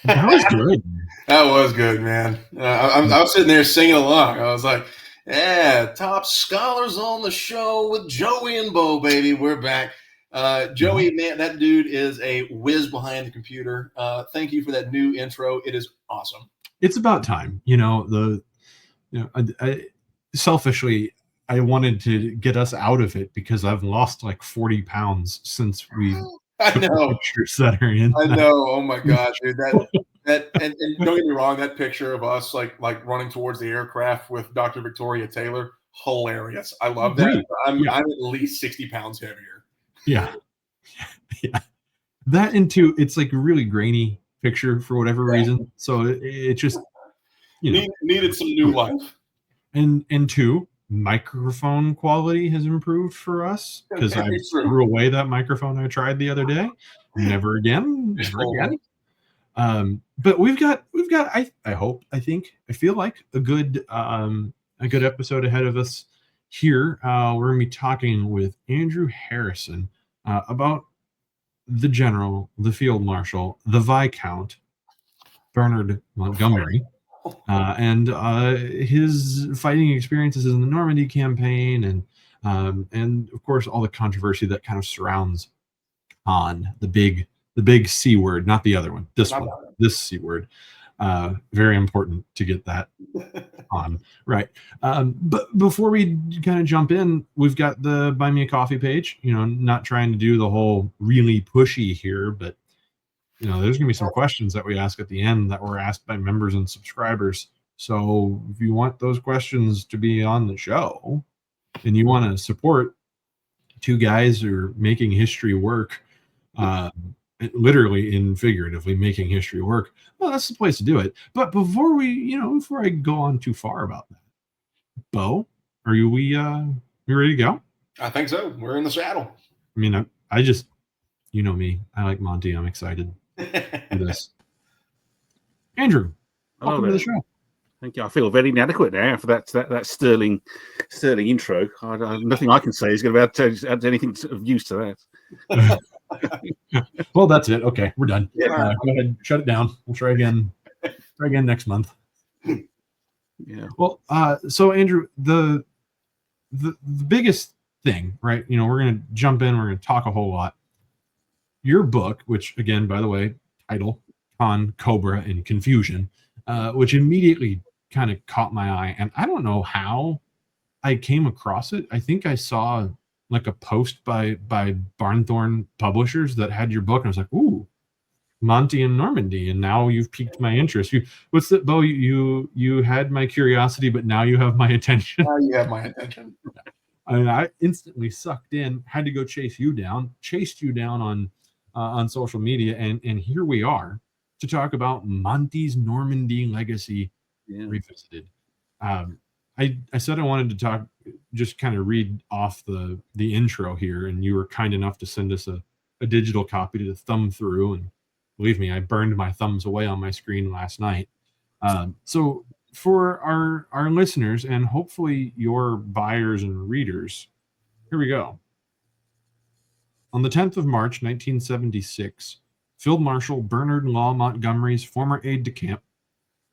That was good. That was good, man. I was sitting there singing along. I was like, yeah, top scholars on the show with Joey and Bo, baby. We're back. Joey, man, that dude is a whiz behind the computer. Thank you for that new intro. It is awesome. It's about time. Selfishly, I wanted to get us out of it because I've lost like 40 pounds since we I took the know. pictures that are in. I know. Oh my god, dude. And don't get me wrong, that picture of us like running towards the aircraft with Dr. Victoria Taylor, hilarious. I love that. Great. I'm Yeah. at least 60 pounds heavier. Yeah. Yeah. That into it's like a really grainy picture for whatever reason. So it just needed some new life. And two, microphone quality has improved for us because I threw away that microphone I tried the other day. Never again. But we've got I feel like a good episode ahead of us here. We're gonna be talking with Andrew Harrison about the general, the field marshal, the Viscount Bernard Montgomery, and his fighting experiences in the Normandy campaign, and of course all the controversy that kind of surrounds on the big C word, not the other one. This C word. Very important to get that on right. But before we kind of jump in, we've got the Buy Me a Coffee page. Not trying to do the whole really pushy here, but there's gonna be some questions that we ask at the end that were asked by members and subscribers. So if you want those questions to be on the show, and you want to support two guys who are making history work, literally and figuratively making history work, well, that's the place to do it. But before I go on too far about that, Bo, are you ready to go? I think so. We're in the saddle. I mean, I just, me, I like Monty. I'm excited for this. Andrew, welcome to the show. Thank you. I feel very inadequate now for that sterling intro. Nothing I can say is going to add anything of use to that. Well, that's it. Okay, we're done. Yeah. Go ahead, shut it down. We'll try again. Next month. Yeah. Well, so Andrew, the biggest thing, right? We're going to jump in. We're going to talk a whole lot. Your book, which again, by the way, title on Cobra and Confusion, which immediately kind of caught my eye, and I don't know how I came across it. I think I saw like a post by Barnthorne Publishers that had your book, and I was like, ooh, Monty and Normandy, and now you've piqued my interest. What's that, Bo? You had my curiosity, but now you have my attention. Now you have my attention. I instantly sucked in, had to go chased you down on social media, and here we are to talk about Monty's Normandy legacy revisited. I said I wanted to talk, just kind of read off the intro here, and you were kind enough to send us a digital copy to thumb through, and believe me, I burned my thumbs away on my screen last night. So for our listeners, and hopefully your buyers and readers, here we go. On the 10th of March, 1976, Field Marshal Bernard Law Montgomery's former aide-de-camp,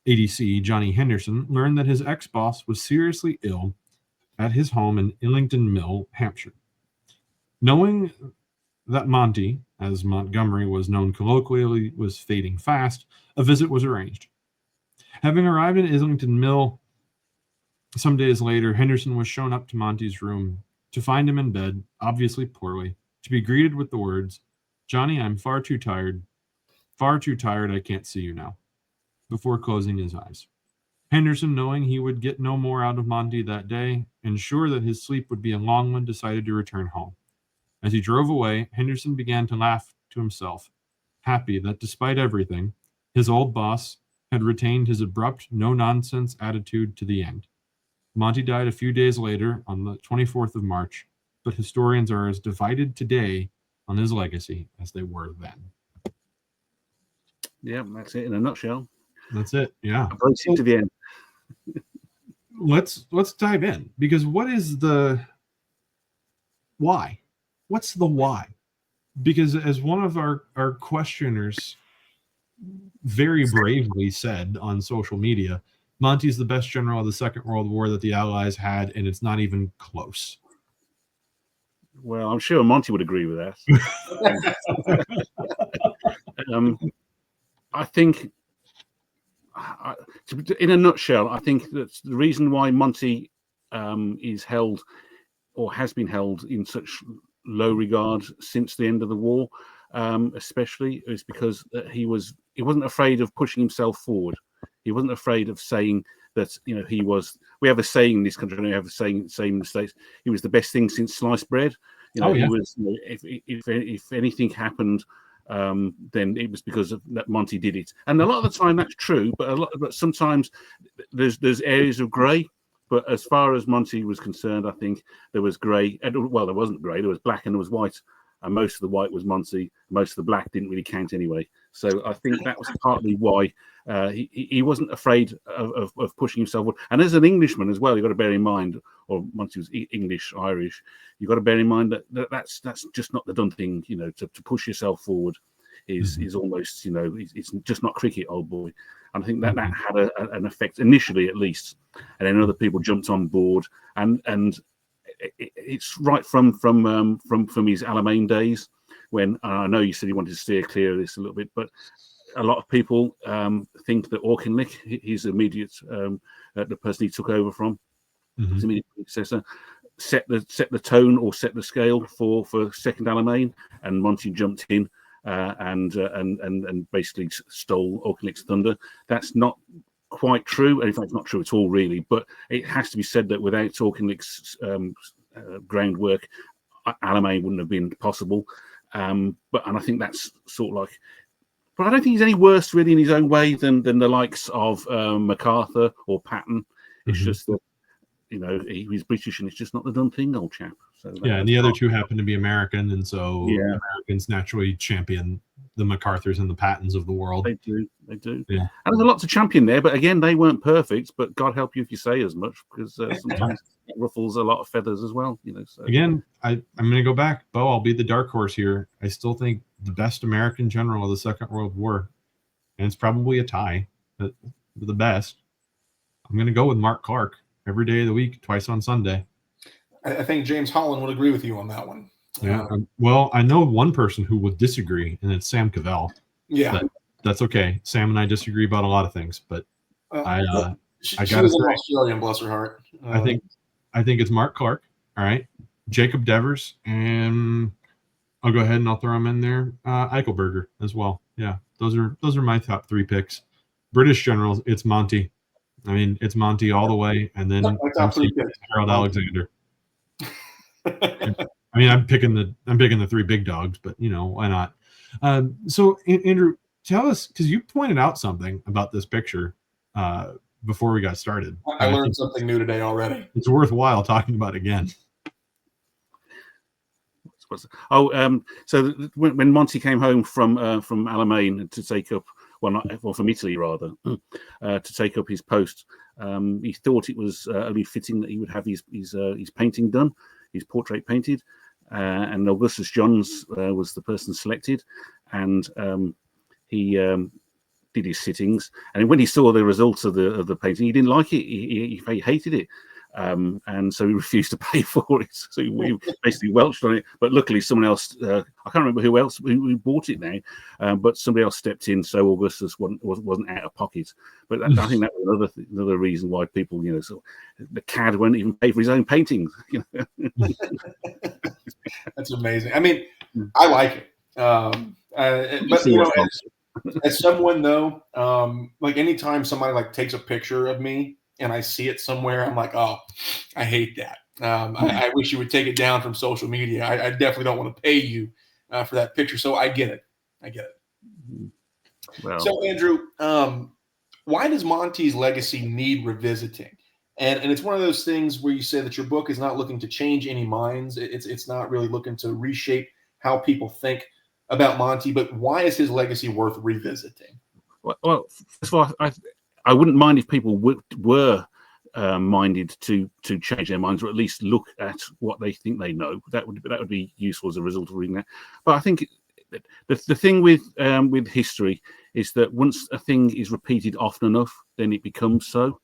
ADC Johnny Henderson, learned that his ex-boss was seriously ill at his home in Illington Mill, Hampshire. Knowing that Monty, as Montgomery was known colloquially, was fading fast, a visit was arranged. Having arrived in Islington Mill some days later, Henderson was shown up to Monty's room to find him in bed, obviously poorly, to be greeted with the words, "Johnny, I'm far too tired, I can't see you now," before closing his eyes. Henderson, knowing he would get no more out of Monty that day, and sure that his sleep would be a long one, decided to return home. As he drove away, Henderson began to laugh to himself, happy that despite everything, his old boss had retained his abrupt, no-nonsense attitude to the end. Monty died a few days later, on the 24th of March, but historians are as divided today on his legacy as they were then. Yeah, that's it in a nutshell. That's it, yeah. So, to the end. Let's dive in, because what is the why? What's the why? Because as one of our questioners very bravely said on social media, Monty's the best general of the Second World War that the Allies had, and it's not even close. Well, I'm sure Monty would agree with that. I think, in a nutshell, I think that the reason why Monty is held or has been held in such low regard since the end of the war, especially, is because he wasn't afraid of pushing himself forward. He wasn't afraid of saying that, he was. We have a saying in this country, and we have a saying in the States. He was the best thing since sliced bread. He was. If anything happened, then it was because of that Monty did it. And a lot of the time that's true, but sometimes there's areas of grey. But as far as Monty was concerned, I think there was grey. Well, there wasn't grey. There was black and there was white. And most of the white was Monty. Most of the black didn't really count anyway. So I think that was partly why he wasn't afraid of pushing himself forward. And as an Englishman as well, you've got to bear in mind, or Monty was English, Irish, you've got to bear in mind that's just not the done thing. To push yourself forward is almost, it's just not cricket, old boy. And I think that had an effect initially, at least. And then other people jumped on board, and it's right from his Alamein days, when I know you said he wanted to steer clear of this a little bit, but a lot of people think that Auchinleck, his immediate the person he took over from, his immediate predecessor, set the tone or set the scale for second Alamein, and Monty jumped in and basically stole Auchinleck's thunder. That's not quite true. In fact, it's not true at all, really. But it has to be said that without Auchinleck's groundwork, Alamein wouldn't have been possible. And I think that's sort of like. But I don't think he's any worse, really, in his own way than the likes of MacArthur or Patton. It's just that he's British, and it's just not the done thing, old chap. So and the other two happen to be American, and so Americans naturally champion the MacArthurs and the Pattons of the world. They do. Yeah. And there's a lot to champion there, but again, they weren't perfect. But God help you if you say as much, because sometimes it ruffles a lot of feathers as well. So. Again, I'm going to go back, Bo. I'll be the dark horse here. I still think the best American general of the Second World War, and it's probably a tie, but the best. I'm going to go with Mark Clark. Every day of the week, twice on Sunday. I think James Holland would agree with you on that one. Yeah. Well, I know one person who would disagree, and it's Sam Cavell. Yeah. But that's okay. Sam and I disagree about a lot of things, but she was an Australian, bless her heart. I think it's Mark Clark. All right. Jacob Devers, and I'll go ahead and I'll throw him in there. Eichelberger as well. Yeah. Those are my top three picks. British generals, it's Monty. I mean, it's Monty all the way, and then Harold Alexander. I mean, I'm picking the three big dogs, but why not? So, Andrew, tell us, because you pointed out something about this picture before we got started. I learned something new today already. It's worthwhile talking about again. So when Monty came home from Alamein to take up. From Italy rather, to take up his post. He thought it was only fitting that he would have his painting done, his portrait painted, and Augustus Johns was the person selected, and he did his sittings. And when he saw the results of the painting, he didn't like it. He hated it. And so he refused to pay for it. So we basically welched on it. But luckily, someone else, I can't remember who else who bought it now, but somebody else stepped in, so Augustus wasn't out of pocket. But I think that was another reason why people, so the cad won't even pay for his own paintings. That's amazing. I mean, I like it, but as someone though, like anytime somebody takes a picture of me and I see it somewhere, I'm like, oh, I hate that. I wish you would take it down from social media. I definitely don't want to pay you for that picture. So I get it. Well. So Andrew, why does Monty's legacy need revisiting? And it's one of those things where you say that your book is not looking to change any minds. It's not really looking to reshape how people think about Monty. But why is his legacy worth revisiting? Well, first of all, I wouldn't mind if people were minded to change their minds, or at least look at what they think they know. That would be useful as a result of reading that. But I think the thing with history is that once a thing is repeated often enough, then it becomes so.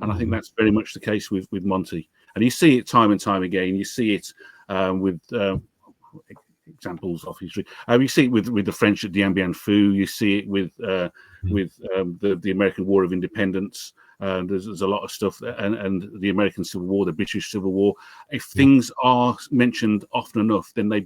And I think that's very much the case with Monty. And you see it time and time again. You see it with examples of history. You see it with the French at Dien Bien Phu. You see it with the American War of Independence. There's a lot of stuff, and the American Civil War, the British Civil War. If things are mentioned often enough, then they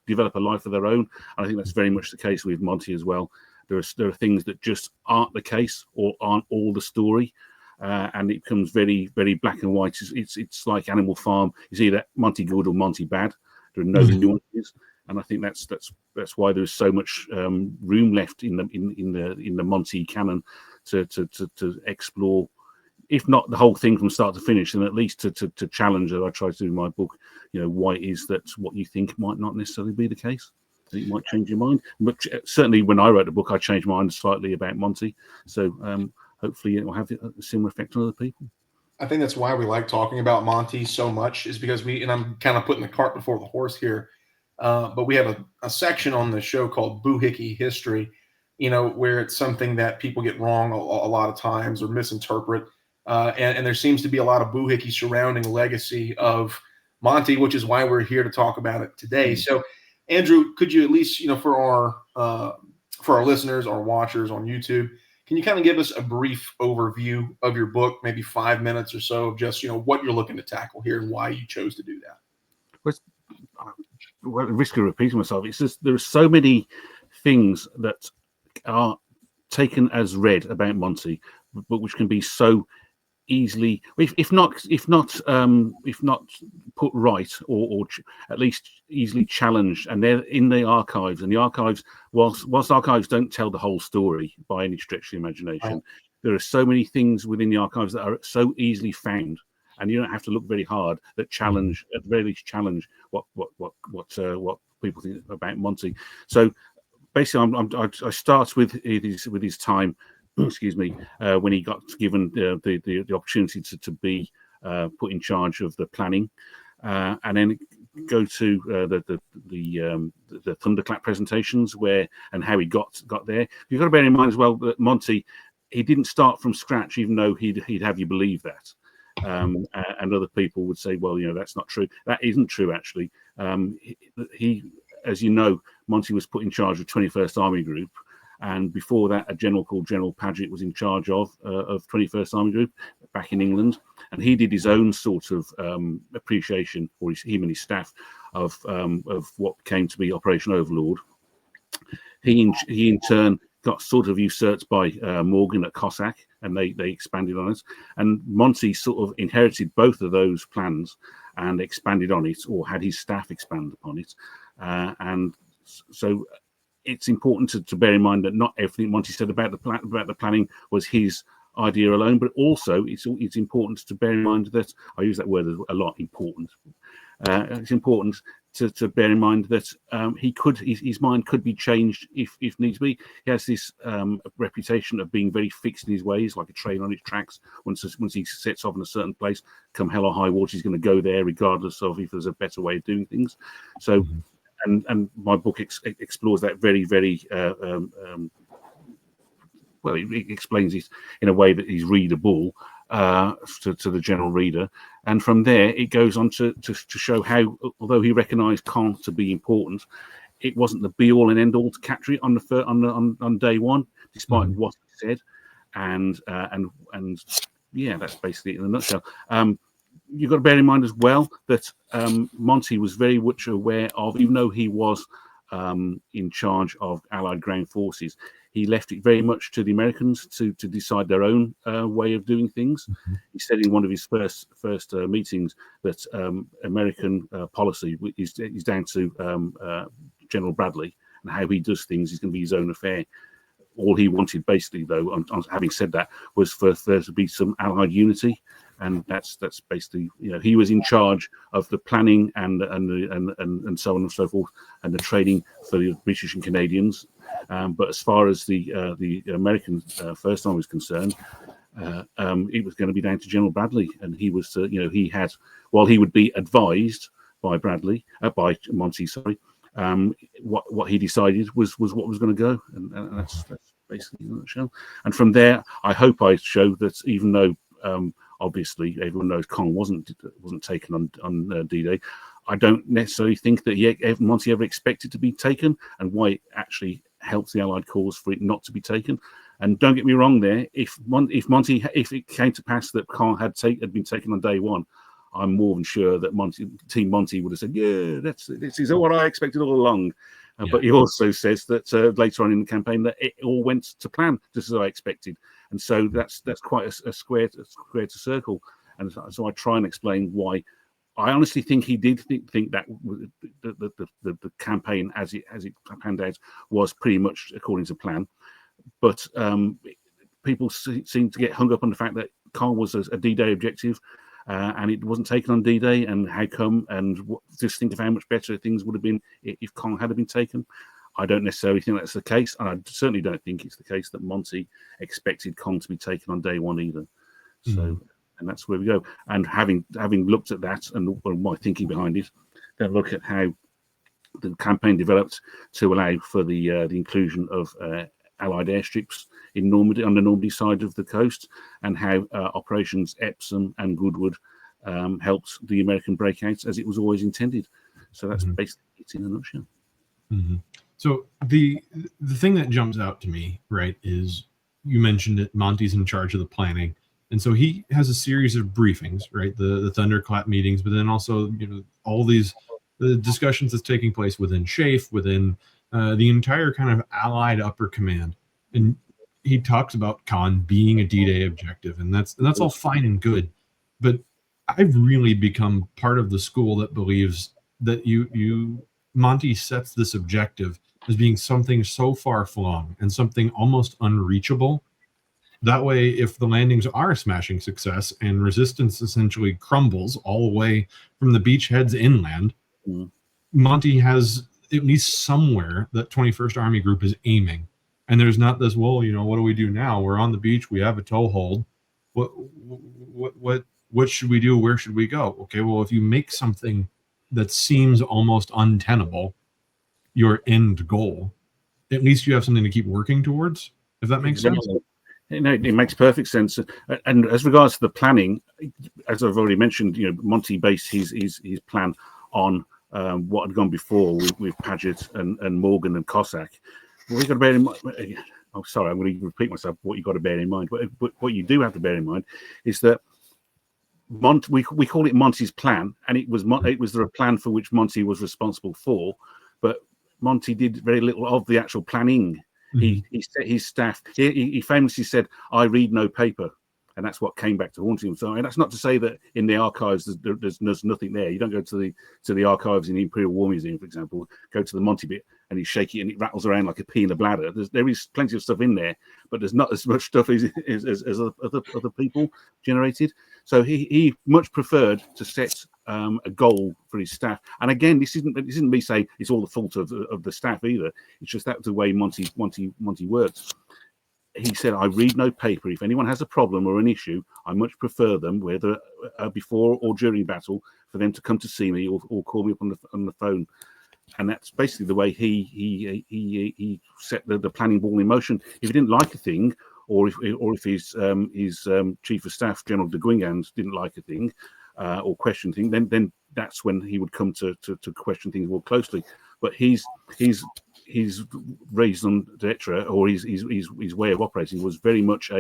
develop a life of their own. And I think that's very much the case with Monty as well. There are things that just aren't the case or aren't all the story. And it becomes very, very black and white. It's like Animal Farm. You see that Monty good or Monty bad. There are no nuances, and I think that's why there's so much room left in the Monty canon to explore, if not the whole thing from start to finish, then at least to challenge, as I try to do in my book. Why is that what you think might not necessarily be the case? It might change your mind. But certainly, when I wrote the book, I changed my mind slightly about Monty. So. Hopefully it will have a similar effect on other people. I think that's why we like talking about Monty so much, is because and I'm kind of putting the cart before the horse here, but we have a section on the show called Boohickey History, where it's something that people get wrong a lot of times or misinterpret. And there seems to be a lot of boohickey surrounding the legacy of Monty, which is why we're here to talk about it today. So, Andrew, could you at least, for our listeners, our watchers on YouTube, can you kind of give us a brief overview of your book, maybe 5 minutes or so, of just, what you're looking to tackle here and why you chose to do that? Well, at the risk of repeating myself, it's just there are so many things that are taken as read about Monty, but which can be so easily, if not put right, or at least easily challenged, and they're in the archives. And the archives, whilst archives don't tell the whole story by any stretch of the imagination, there are so many things within the archives that are so easily found, and you don't have to look very hard, that challenge, at the very least, challenge what people think about Monty. So basically, I start with his time. Excuse me, when he got given the opportunity to be put in charge of the planning, and then go to the thunderclap presentations, and how he got there. You've got to bear in mind as well that Monty, he didn't start from scratch, even though he'd have you believe that. And other people would say, well, that's not true. That isn't true, actually. He, as you know, Monty was put in charge of 21st Army Group. And before that, a general called General Paget was in charge of 21st Army Group back in England, and he did his own sort of appreciation, or him and his staff, of what came to be Operation Overlord. He in turn got sort of usurped by Morgan at Cossack, and they expanded on it. And Monty sort of inherited both of those plans and expanded on it, or had his staff expand upon it, and so. It's important to bear in mind that not everything Monty said about the planning was his idea alone, but also it's important to bear in mind that, I use that word a lot, important. It's important to bear in mind that his mind could be changed if needs be. He has this reputation of being very fixed in his ways, like a train on its tracks. Once he sets off in a certain place, come hell or high water, he's going to go there, regardless of if there's a better way of doing things. So. And my book explores that very, very well. It explains it in a way that is readable to the general reader, and from there it goes on to show how, although he recognised Caen to be important, it wasn't the be all and end all to capture it on day one, despite what he said, and yeah, that's basically it in a nutshell. You've got to bear in mind as well that Monty was very much aware of, even though he was in charge of Allied ground forces, he left it very much to the Americans to decide their own way of doing things. He said in one of his first meetings that American policy is down to General Bradley, and how he does things is going to be his own affair. All he wanted, basically, though, on having said that, was for there to be some Allied unity. And that's basically, he was in charge of the planning and so on and so forth, and the training for the British and Canadians. But as far as the American First Army was concerned, it was going to be down to General Bradley, and he was, he had, while he would be advised by Monty, sorry, what he decided was what was going to go, and that's basically in a nutshell. And from there, I hope I show that even though obviously everyone knows Caen wasn't taken on D-Day, I don't necessarily think that Monty ever expected to be taken, and why it actually helps the Allied cause for it not to be taken. And don't get me wrong, there, if it came to pass that Caen had been taken on day one, I'm more than sure that Team Monty would have said, "Yeah, this is what I expected all along." But he also says that later on in the campaign that it all went to plan, just as I expected, and so that's quite a square to circle. And so I try and explain why I honestly think he did think that the campaign as it panned out was pretty much according to plan, but people seem to get hung up on the fact that Caen was a D-Day objective. And it wasn't taken on D-Day, and how come? And just think of how much better things would have been if Caen had been taken. I don't necessarily think that's the case, and I certainly don't think it's the case that Monty expected Caen to be taken on day one either. So, and that's where we go. And having looked at that and my thinking behind it, then look at how the campaign developed to allow for the inclusion of Allied airstrips in Normandy, on the Normandy side of the coast, and how operations Epsom and Goodwood helped the American breakouts as it was always intended. So that's basically it in a nutshell. So the thing that jumps out to me, right, is you mentioned it, Monty's in charge of the planning, and so he has a series of briefings, right, the thunderclap meetings, but then also all these the discussions that's taking place within SHAEF, within the entire kind of Allied upper command. And he talks about Caen being a D-Day objective, and that's all fine and good. But I've really become part of the school that believes that Monty sets this objective as being something so far-flung and something almost unreachable. That way, if the landings are a smashing success and resistance essentially crumbles all the way from the beachheads inland, Monty has at least somewhere that 21st Army Group is aiming. And there's not this, well, what do we do now? We're on the beach. We have a toehold. What should we do? Where should we go? Okay, well, if you make something that seems almost untenable your end goal, at least you have something to keep working towards, if that makes sense. It makes perfect sense. And as regards to the planning, as I've already mentioned, Monty based his plan on what had gone before with Paget and Morgan and Cossack. What you got to bear in mind, I'm going to repeat myself, what you got to bear in mind. But what you do have to bear in mind is that we call it Monty's plan, and it was the plan for which Monty was responsible for, but Monty did very little of the actual planning. He set his staff. He famously said, "I read no paper," and that's what came back to haunt him. So, and that's not to say that in the archives there's nothing there. You don't go to the archives in the Imperial War Museum, for example. Go to the Monty bit, and you shake it, and it rattles around like a pea in a bladder. There is plenty of stuff in there, but there's not as much stuff as other people generated. So he much preferred to set a goal for his staff. And again, this isn't me saying it's all the fault of the staff either. It's just that's the way Monty works. He said, "I read no paper. If anyone has a problem or an issue, I much prefer them, whether before or during battle, for them to come to see me or call me up on the phone." And that's basically the way he set the planning ball in motion. If he didn't like a thing, or if his chief of staff, General de Guingand, didn't like a thing or question things, then that's when he would come to question things more closely. But his raison d'etre, or his way of operating, was very much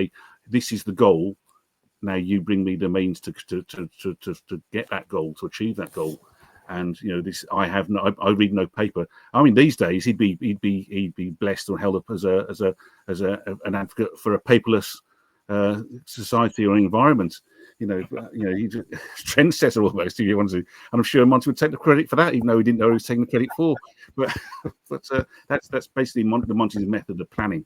this is the goal. Now you bring me the means to get that goal, to achieve that goal. And this, I read no paper. I mean, these days he'd be blessed or held up as an advocate for a paperless society or environment. He's a trendsetter almost, if you want to. And I'm sure Monty would take the credit for that, even though he didn't know he was taking the credit for. But that's basically Monty's method of planning.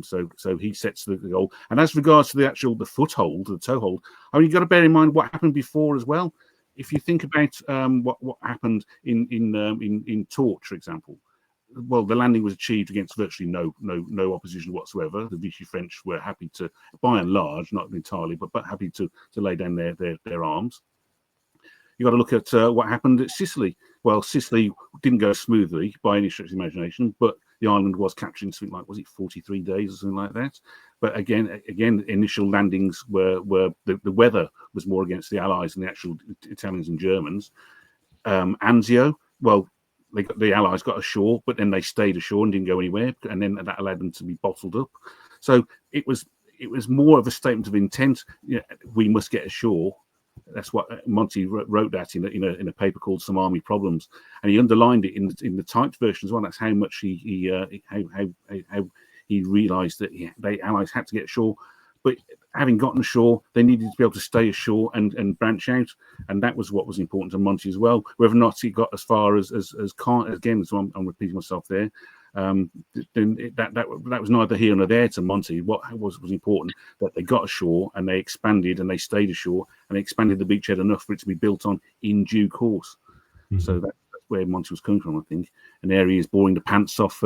So he sets the goal. And as regards to the foothold, the toehold, I mean, you've got to bear in mind what happened before as well. If you think about what happened in Torch, for example, well, the landing was achieved against virtually no opposition whatsoever. The Vichy French were happy to, by and large, not entirely, but happy to lay down their arms. You got to look at what happened at Sicily. Well, Sicily didn't go smoothly by any stretch of the imagination, but the island was captured in something like, was it 43 days or something like that? But again, initial landings were the weather was more against the Allies than the actual Italians and Germans. Anzio, well, the Allies got ashore, but then they stayed ashore and didn't go anywhere, and then that allowed them to be bottled up. So it was more of a statement of intent. You know, we must get ashore. That's what Monty wrote that in a paper called Some Army Problems, and he underlined it in the typed version as well. That's how much how he realised that the Allies had to get ashore, but having gotten ashore, they needed to be able to stay ashore and branch out, and that was what was important to Monty as well. Whether or not he got as far as Caen, again, so I'm repeating myself there. Then that was neither here nor there to Monty. What was important that they got ashore and they expanded and they stayed ashore and they expanded the beachhead enough for it to be built on in due course. Mm-hmm. So that's where Monty was coming from, I think. And there he is boring the pants off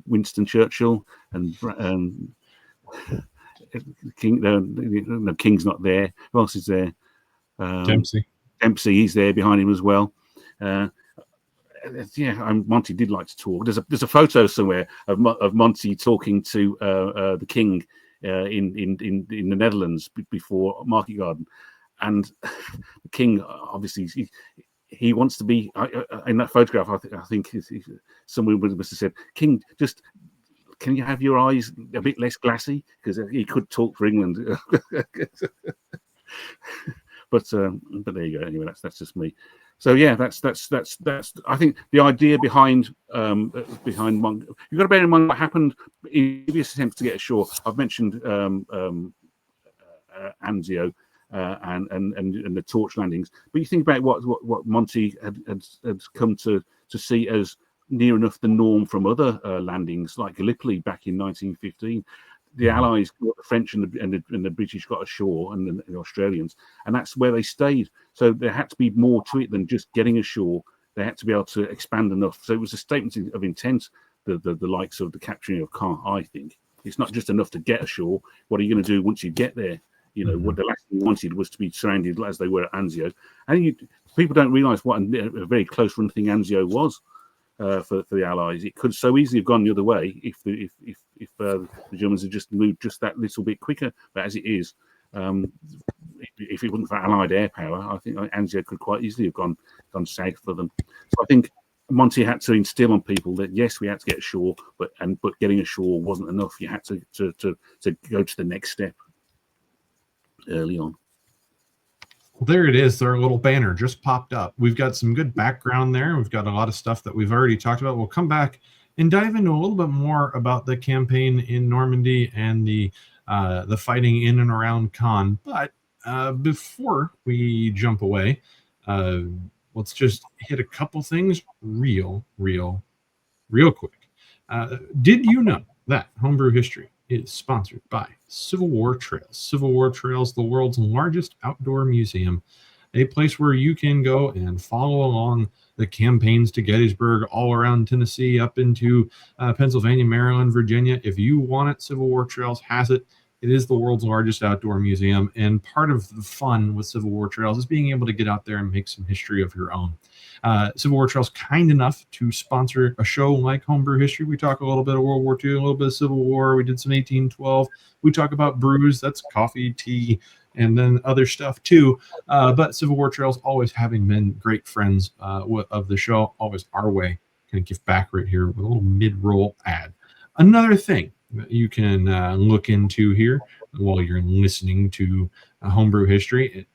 Winston Churchill and King. No, King's not there. Who else is there? Dempsey. He's there behind him as well. Monty did like to talk. There's a photo somewhere of Monty talking to the King in the Netherlands before Market Garden, and the King obviously he wants to be in that photograph. I think someone must have said, "King, just can you have your eyes a bit less glassy?" Because he could talk for England. But there you go. Anyway, that's just me. So yeah, that's. I think the idea behind Monk. You've got to bear in mind what happened in previous attempts to get ashore. I've mentioned Anzio and the torch landings, but you think about what Monty had come to see as near enough the norm from other landings like Gallipoli back in 1915. The Allies, the French and the British got ashore, and the Australians, and that's where they stayed. So there had to be more to it than just getting ashore. They had to be able to expand enough. So it was a statement of intent, the likes of the capturing of Caen, I think. It's not just enough to get ashore. What are you going to do once you get there? You know, what the last thing you wanted was to be surrounded as they were at Anzio. And people don't realise what a very close run thing Anzio was. For the Allies, it could so easily have gone the other way if the Germans had just moved just that little bit quicker. But as it is, if it wasn't for Allied air power, I think Anzio could quite easily have gone south for them. So I think Monty had to instill on people that yes, we had to get ashore, but getting ashore wasn't enough. You had to go to the next step early on. Well, there it is. Their little banner just popped up. We've got some good background there. We've got a lot of stuff that we've already talked about. We'll come back and dive into a little bit more about the campaign in Normandy and the fighting in and around Caen. But before we jump away, let's just hit a couple things real quick. Did you know that Homebrew History is sponsored by Civil War Trails? Civil War Trails, the world's largest outdoor museum, a place where you can go and follow along the campaigns to Gettysburg, all around Tennessee, up into Pennsylvania, Maryland, Virginia. If you want it, Civil War Trails has it. It is the world's largest outdoor museum, and part of the fun with Civil War Trails is being able to get out there and make some history of your own. Civil War Trails kind enough to sponsor a show like Homebrew History. We talk a little bit of World War II, a little bit of Civil War. We did some 1812. We talk about brews. That's coffee, tea, and then other stuff too. But Civil War Trails, always having been great friends of the show, always our way. Kind of give back right here with a little mid-roll ad. Another thing that you can look into here while you're listening to Homebrew History.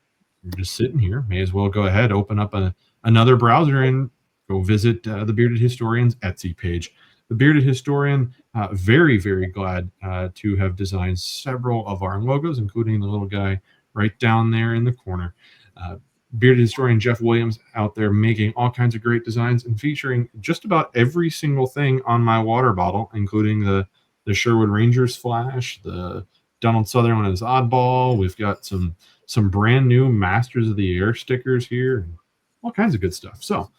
You're just sitting here. May as well go ahead, open up another browser and go visit the Bearded Historian's Etsy page. The Bearded Historian, very, very glad to have designed several of our logos, including the little guy right down there in the corner. Bearded Historian Jeff Williams out there making all kinds of great designs and featuring just about every single thing on my water bottle, including the Sherwood Rangers flash, the Donald Sutherland as Oddball. We've got some brand new Masters of the Air stickers here, and all kinds of good stuff. So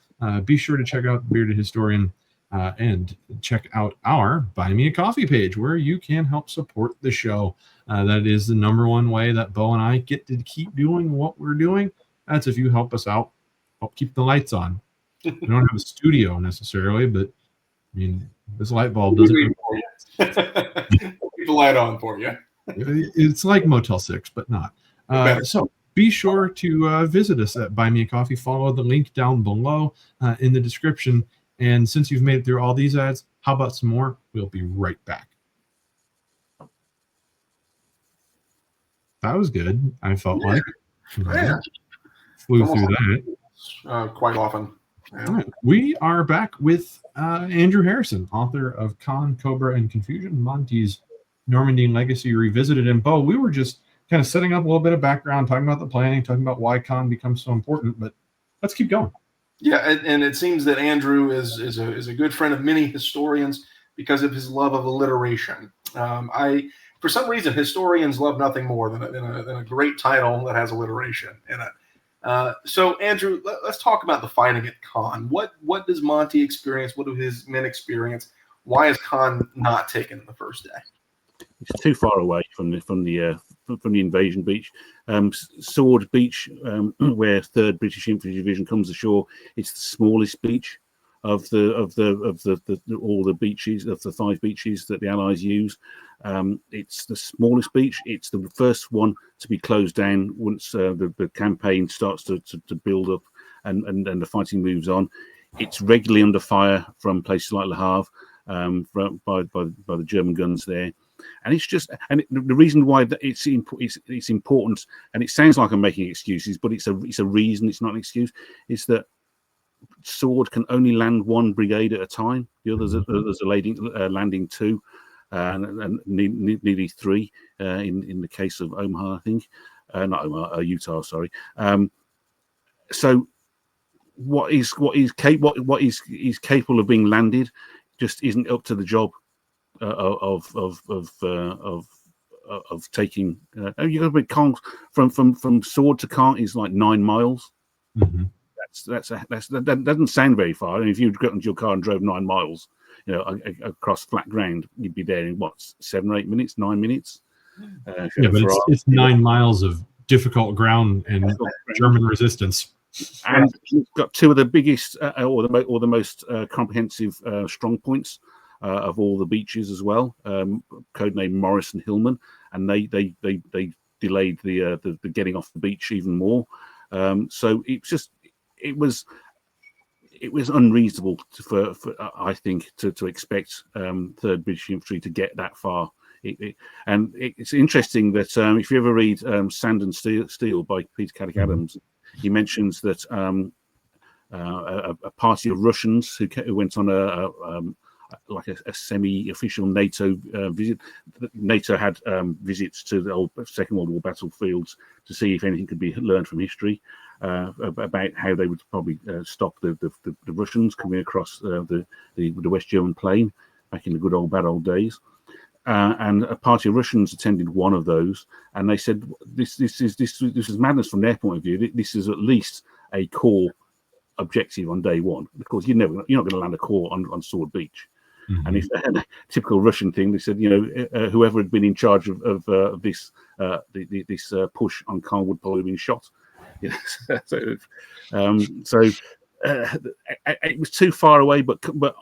be sure to check out Bearded Historian and check out our Buy Me a Coffee page, where you can help support the show. That is the number one way that Bo and I get to keep doing what we're doing. That's if you help us out help keep the lights on. We don't have a studio necessarily, but I mean, this light bulb doesn't. Keep the light on for you. It's like Motel 6, but not. So be sure to visit us at Buy Me a Coffee. Follow the link down below in the description. And since you've made it through all these ads, how about some more? We'll be right back. That was good. I felt like flew through that quite often. Yeah. We are back with Andrew Harrison, author of Caen, Cobra, and Confusion, Monty's Normandy Legacy Revisited. And Bo, we were just kind of setting up a little bit of background, talking about the planning, talking about why Caen becomes so important. But let's keep going. Yeah, and it seems that Andrew is a good friend of many historians because of his love of alliteration. For some reason, historians love nothing more than a great title that has alliteration in it. So, Andrew, let's talk about the fighting at Caen. What does Monty experience? What do his men experience? Why is Caen not taken the first day? It's too far away from the invasion beach. Sword Beach, where 3rd British Infantry Division comes ashore, it's the smallest beach of all the beaches, of the 5 beaches that the Allies use. It's the smallest beach. It's the first one to be closed down once the campaign starts to build up and the fighting moves on. It's regularly under fire from places like Le Havre, by the German guns there. And it's just, and the reason why it's important, and it sounds like I'm making excuses, but it's a reason, it's not an excuse, is that Sword can only land 1 brigade at a time. The others are landing 2, and nearly 3 in the case of Omaha, I think, not Omaha, Utah, sorry. So what is capable of being landed just isn't up to the job of taking. You got to be Caen from Sword to Caen is like 9 miles. Mm-hmm. That doesn't sound very far. And if you got into your car and drove 9 miles, across flat ground, you'd be there in 7 or 8 minutes, 9 minutes. But it's 9 miles of difficult ground and German resistance. And you've got 2 of the biggest or the most comprehensive strong points of all the beaches as well, codenamed Morris and Hillman, and they delayed the getting off the beach even more. So it was unreasonable for I think to expect 3rd British Infantry to get that far. It's interesting that if you ever read Sand and Steel by Peter Caddick Adams, he mentions that a party of Russians who went on a semi-official NATO visit. NATO had visits to the old Second World War battlefields to see if anything could be learned from history about how they would probably stop the Russians coming across the West German plain back in the good old bad old days. And a party of Russians attended one of those, and they said this is madness from their point of view. This is at least a core objective on day one. Of course, you're not going to land a core on Sword Beach. Mm-hmm. And if a typical Russian thing, they said, whoever had been in charge of this push on Caen would probably have been shot. It was too far away. But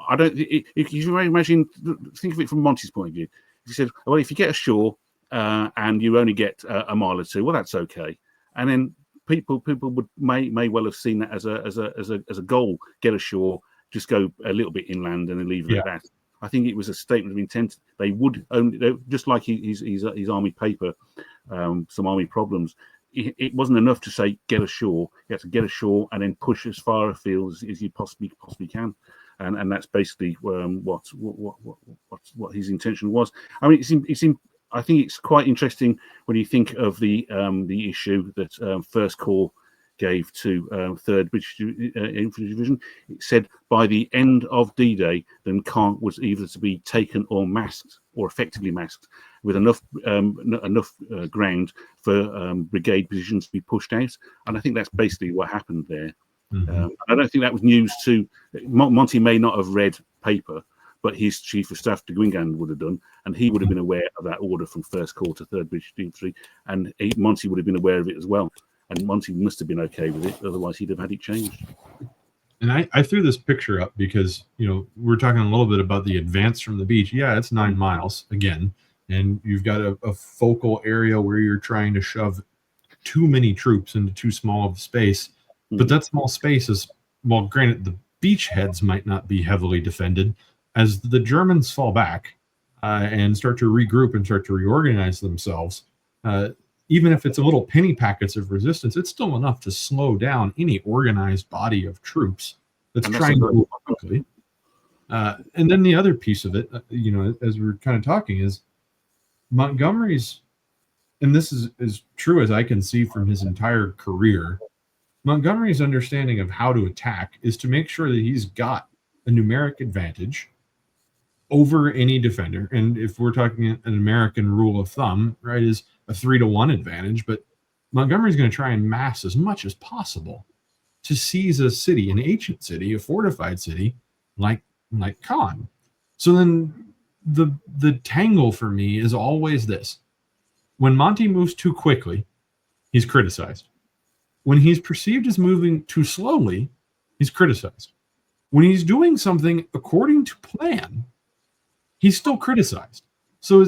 I don't. If you imagine, think of it from Monty's point of view. He said, well, if you get ashore and you only get a mile or 2, well, that's okay. And then people may well have seen that as a goal. Get ashore, just go a little bit inland, and then leave it at that. I think it was a statement of intent. They would only, just like his army paper, some army problems. It wasn't enough to say get ashore. You have to get ashore and then push as far afield as you possibly can. And that's basically what his intention was. I mean, I think it's quite interesting when you think of the issue that First Corps gave to 3rd British Infantry Division. It said by the end of D-Day, then Caen was either to be taken or masked, or effectively masked, with enough ground for brigade positions to be pushed out. And I think that's basically what happened there. Mm-hmm. I don't think that was news to Monty. May not have read paper, but his chief of staff, de Guingamp, would have done, and he would have been aware of that order from First Corps to 3rd British Infantry, and Monty would have been aware of it as well. and Monty must have been okay with it. Otherwise, he'd have had it changed. And I threw this picture up because, we're talking a little bit about the advance from the beach. Yeah, it's 9 miles again. And you've got a focal area where you're trying to shove too many troops into too small of a space. But that small space is, well, granted, the beachheads might not be heavily defended. As the Germans fall back and start to regroup and start to reorganize themselves, even if it's a little penny packets of resistance, it's still enough to slow down any organized body of troops that's trying to move quickly. And then the other piece of it, as we're kind of talking, is Montgomery's, and this is as true as I can see from his entire career, Montgomery's understanding of how to attack is to make sure that he's got a numeric advantage over any defender. And if we're talking an American rule of thumb, right, is a 3-to-1 advantage, but Montgomery's going to try and mass as much as possible to seize a city, an ancient city, a fortified city like Caen. So then the tangle for me is always this. When Monty moves too quickly, he's criticized. When he's perceived as moving too slowly, he's criticized. When he's doing something according to plan, he's still criticized. So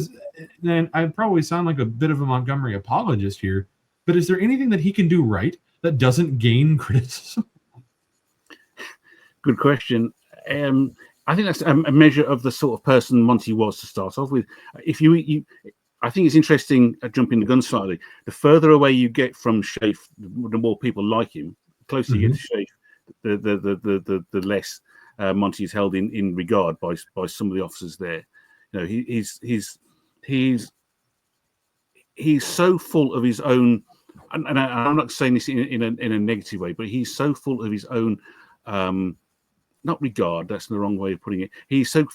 then I probably sound like a bit of a Montgomery apologist here, but is there anything that he can do right that doesn't gain criticism? Good question. I think that's a measure of the sort of person Monty was to start off with. If I think it's interesting, jumping the gun slightly, the further away you get from Schaeff, the more people like him. The closer you get to Schaeff, the less Monty is held in regard by some of the officers there. He's so full of his own, and I'm not saying this in a negative way, but he's so full of his own, not regard. That's the wrong way of putting it. He's so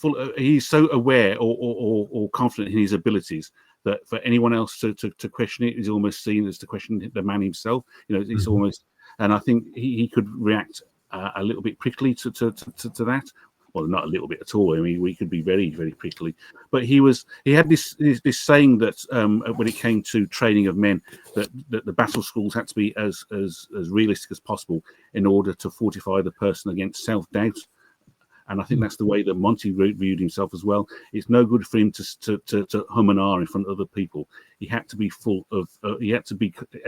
aware or confident in his abilities that for anyone else to question it is almost seen as to question the man himself. It's almost, and I think he could react a little bit prickly to that. Well, not a little bit at all. I mean, we could be very, very prickly. But he had this saying that when it came to training of men, that the battle schools had to be as realistic as possible in order to fortify the person against self-doubt. And I think that's the way that Monty viewed himself as well. It's no good for him to hum and ah in front of other people. He had to be full of. He had to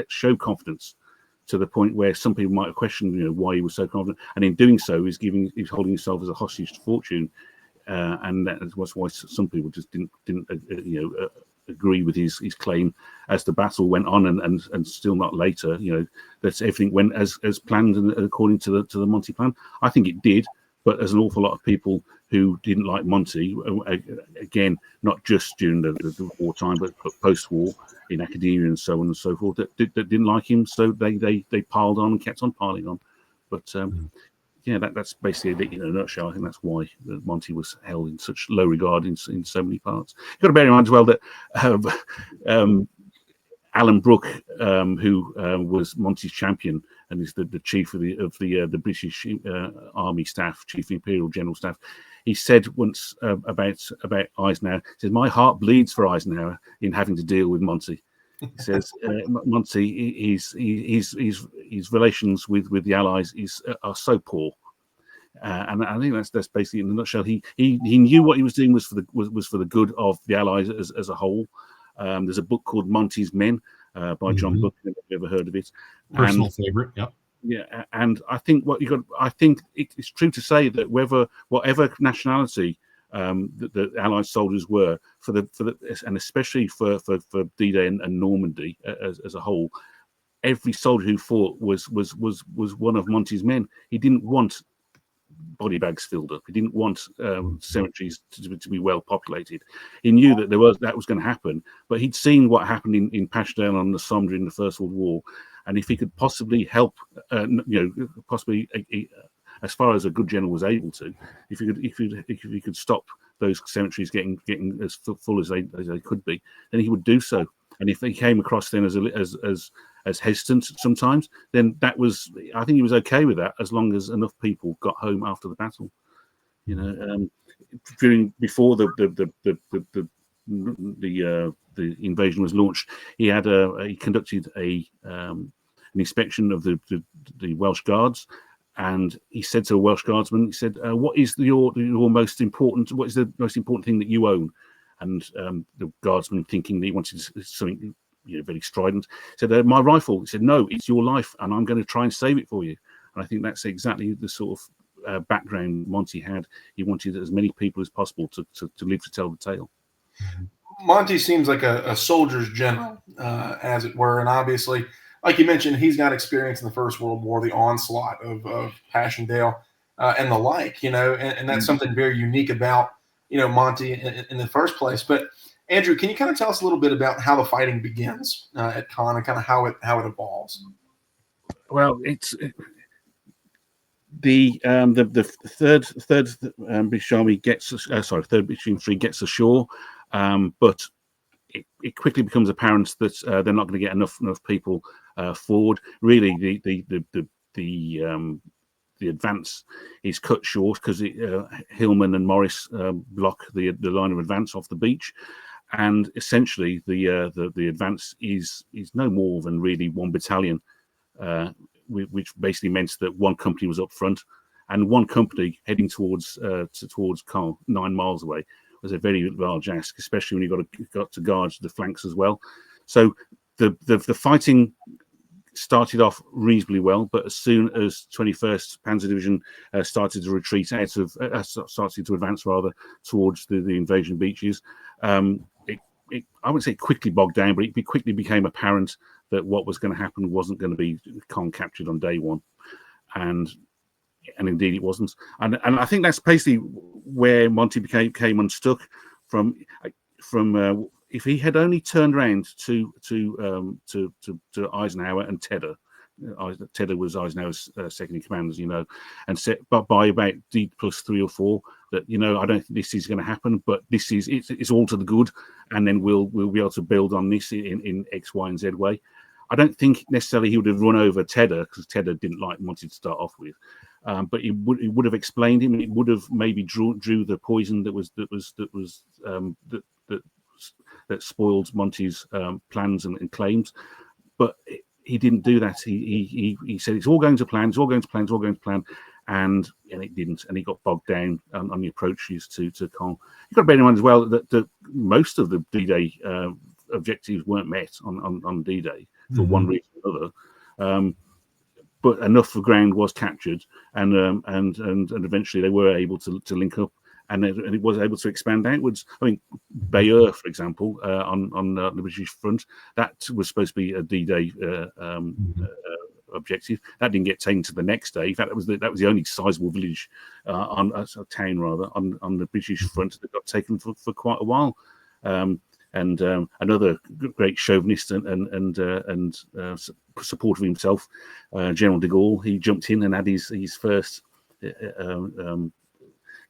show confidence to the point where some people might have questioned, why he was so confident. And in doing so, he's holding himself as a hostage to fortune, and that was why some people just didn't agree with his claim as the battle went on, and still not later. That everything went as planned and according to the Monty plan. I think it did. But there's an awful lot of people who didn't like Monty, again, not just during the wartime, but post-war in academia and so on and so forth, that didn't like him. So they piled on and kept on piling on. But that's basically it in a nutshell. I think that's why Monty was held in such low regard in so many parts. You've got to bear in mind as well that Alan Brooke, who was Monty's champion and is the chief of the British Army Staff, Chief Imperial General Staff, he said once about Eisenhower, he says, "My heart bleeds for Eisenhower in having to deal with Monty." He says, "Monty, his relations with the Allies are so poor." And I think that's basically in a nutshell. He knew what he was doing was for the good of the Allies as a whole. There's a book called Monty's Men by John Buck. I've never heard of it. Personal favorite. Yep. Yeah, and I think I think it's true to say that whatever nationality the Allied soldiers were and especially for D-Day and Normandy as a whole, every soldier who fought was one of Monty's men. He didn't want body bags filled up. He didn't want cemeteries to be well populated. He knew that that was going to happen, but he'd seen what happened in Passchendaele on the Somme during the First World War, and if he could possibly help, possibly as far as a good general was able to, if he could stop those cemeteries getting as full as they could be, then he would do so. And if he came across then as hesitant sometimes, then I think he was okay with that as long as enough people got home after the battle. Before the invasion was launched, he conducted a inspection of the Welsh Guards. And he said to a Welsh guardsman, he said, what is your most important, what is the most important thing that you own? And the guardsman, thinking that he wanted something very strident, said, my rifle. He said, no, it's your life, and I'm going to try and save it for you. And I think that's exactly the sort of background Monty had. He wanted as many people as possible to live to tell the tale. Monty seems like a soldier's general, as it were, and obviously, like you mentioned, he's got experience in the First World War, the onslaught of Passchendaele and the like, and that's something very unique about, Monty in the first place. But Andrew, can you kind of tell us a little bit about how the fighting begins at Caen and kind of how it evolves? Well, it's the third British Army third British Infantry gets ashore, but it quickly becomes apparent that they're not going to get enough people forward. Really, the advance is cut short because Hillman and Morris block the line of advance off the beach, and essentially the advance is no more than really one battalion, which basically meant that one company was up front, and one company heading towards Caen, 9 miles away, was a very large ask, especially when you got to guard the flanks as well. So the fighting started off reasonably well, but as soon as 21st Panzer Division started to retreat started to advance rather towards the invasion beaches, it I wouldn't say it quickly bogged down, but it quickly became apparent that what was going to happen wasn't going to be Caen captured on day one, and indeed it wasn't. And I think that's basically where Monty came unstuck from. If he had only turned around to Eisenhower and Tedder. Tedder was Eisenhower's second in command, as you know, and said, but by about D+3 or 4, that I don't think this is going to happen, but it's all to the good, and then we'll be able to build on this in X, Y, and Z way. I don't think necessarily he would have run over Tedder, because Tedder didn't like Monty to start off with, but it would have explained him, and it would have maybe drew the poison that spoiled Monty's plans and claims, but he didn't do that. He said it's all going to plan, and it didn't, and he got bogged down on the approaches to Caen. You've got to bear in mind as well that most of the D-Day objectives weren't met on D-Day for one reason or another. But enough of ground was captured, and eventually they were able to link up. And it was able to expand outwards. I mean, Bayeux, for example, on the British front, that was supposed to be a D-Day objective. That didn't get taken to the next day. In fact, that was the only sizable village town on the British front that got taken for quite a while. And another great chauvinist and supporter of himself, General de Gaulle, he jumped in and had his first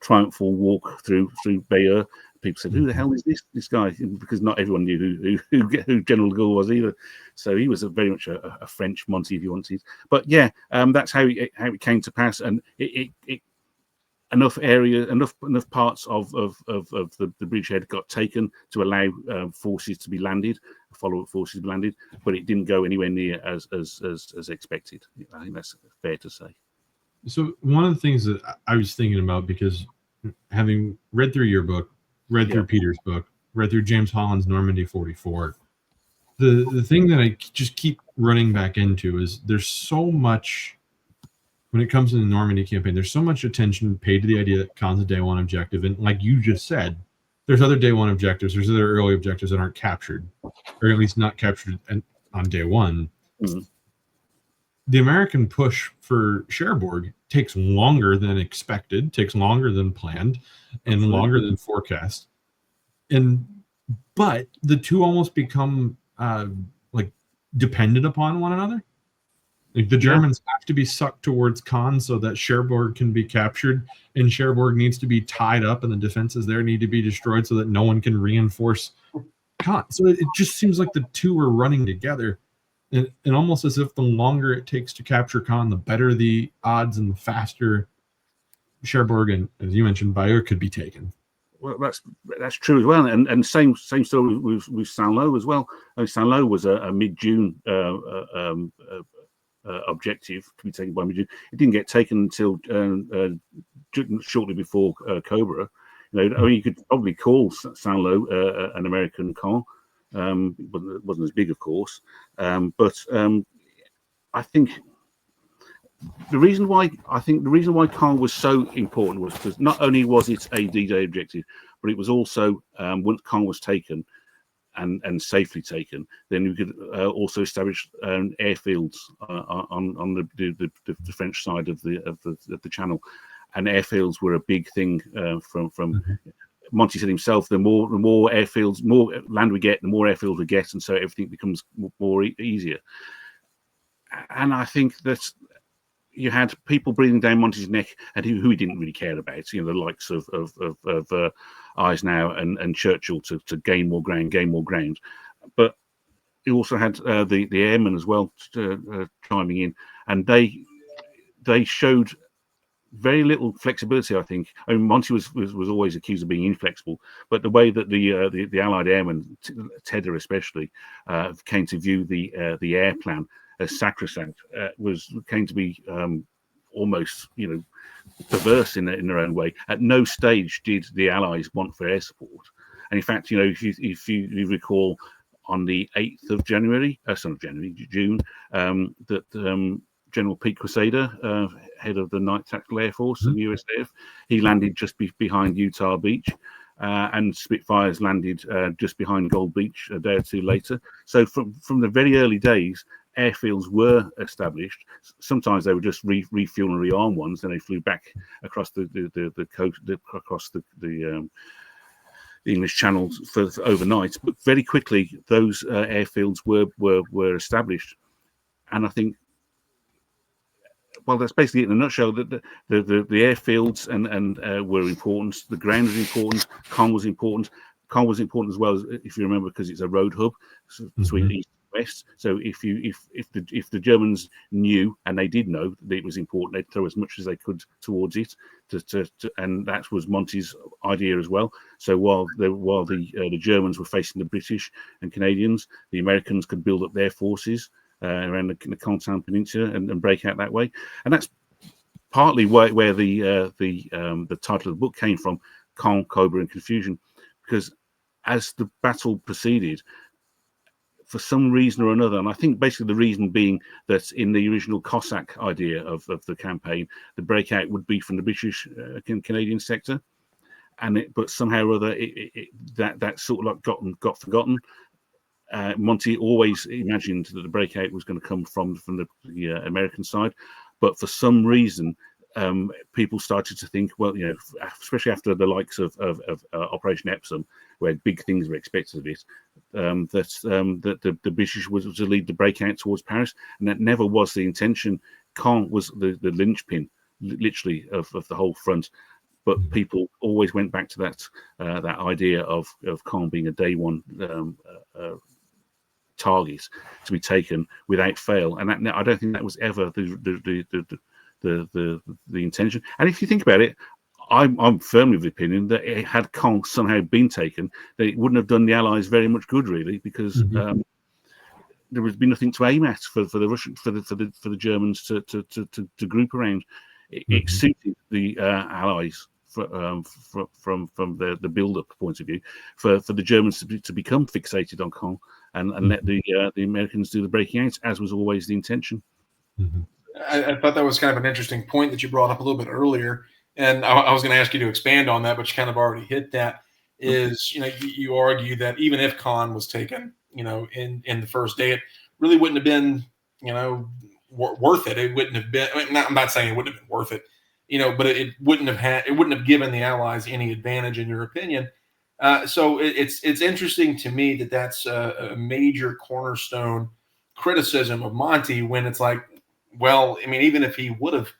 triumphal walk through Bayeux. People said, "Who the hell is this guy?" Because not everyone knew who General de Gaulle was either. So he was very much a French Monty, if you wanted. But yeah, that's how it came to pass, and enough parts of the bridgehead got taken to allow forces to be landed, follow-up forces to be landed, but it didn't go anywhere near as expected. I think that's fair to say. So one of the things that I was thinking about, because having read through your book, read through Peter's book, read through James Holland's Normandy 44, the thing that I just keep running back into is there's so much, when it comes to the Normandy campaign, there's so much attention paid to the idea that Caen's a day one objective. And like you just said, there's other day one objectives, there's other early objectives that aren't captured, or at least not captured on day one. Mm-hmm. The American push for Cherbourg takes longer than expected, takes longer than planned, and longer than forecast. But the two almost become dependent upon one another. Like the Germans have to be sucked towards Caen so that Cherbourg can be captured, and Cherbourg needs to be tied up, and the defenses there need to be destroyed so that no one can reinforce Caen. So it just seems like the two are running together. And almost as if the longer it takes to capture Caen, the better the odds and the faster Cherbourg and, as you mentioned, Bayeux could be taken. Well, that's true as well, and same story with Saint-Lô as well. Saint-Lô was a mid-June objective to be taken by Madrid. It didn't get taken until shortly before Cobra. You know, I mean, you could probably call Saint-Lô an American Caen. It wasn't as big, of course, but I think the reason why Caen was so important was because not only was it a D-Day objective, but it was also once Caen was taken and safely taken, then we could also establish airfields on the French side of the channel, and airfields were a big thing from. Monty said himself, the more airfields, more land we get, the more airfields we get, and so everything becomes more easier. And I think that you had people breathing down Monty's neck, and who he didn't really care about, you know, the likes of Eisenhower and Churchill to gain more ground. But you also had the airmen as well chiming in, and they showed very little flexibility. I think. I mean, Monty was always accused of being inflexible, but the way that the Allied airmen, Tedder especially, came to view the air plan as sacrosanct came to be almost, you know, perverse in their own way. At no stage did the Allies want for air support, and in fact, you know, if you recall, on the 8th of June, that General Pete Crusader, head of the 9th Tactical Air Force and USAF, he landed just behind Utah Beach, and Spitfires landed just behind Gold Beach a day or two later. So from the very early days, airfields were established. Sometimes they were just refuel and rearm ones, then they flew back across the coast, across the English Channel for overnight. But very quickly, those airfields were established, and I think, well, that's basically it in a nutshell. That the airfields and were important. The ground was important. Caen was important. Caen was important as well, if you remember, because it's a road hub between east and west. So if the Germans knew, and they did know, that it was important, they'd throw as much as they could towards it. And that was Monty's idea as well. So while the Germans were facing the British and Canadians, the Americans could build up their forces around the Canton Peninsula and break out that way. And that's partly where the title of the book came from, Caen, Cobra and Confusion, because as the battle proceeded, for some reason or another, and I think basically the reason being that in the original Cossack idea of the campaign, the breakout would be from the British Canadian sector, but somehow or other that sort of like got forgotten. Monty always imagined that the breakout was going to come from the American side, but for some reason, people started to think, well, you know, especially after the likes of Operation Epsom, where big things were expected of it, that the British was to lead the breakout towards Paris, and that never was the intention. Caen was the linchpin, literally, of the whole front. But people always went back to that idea of Caen being a day one target to be taken without fail, and that, I don't think that was ever the intention. And if you think about it, I'm firmly of the opinion that it had Caen somehow been taken, that it wouldn't have done the Allies very much good, really, because there would be nothing to aim at for the Russian for the Germans to group around. It suited the Allies from the build-up point of view for the Germans to become fixated on Caen and let the Americans do the breaking out, as was always the intention. I thought that was kind of an interesting point that you brought up a little bit earlier, and I was going to ask you to expand on that, but you kind of already hit that. Is, you know, you argue that even if Caen was taken, you know, in the first day, it really wouldn't have been, you know, worth it. It wouldn't have been. I mean, I'm not saying it wouldn't have been worth it, you know, but it wouldn't have given the Allies any advantage, in your opinion. So it's interesting to me that that's a major cornerstone criticism of Monty, when it's like, well, I mean, even if he would have,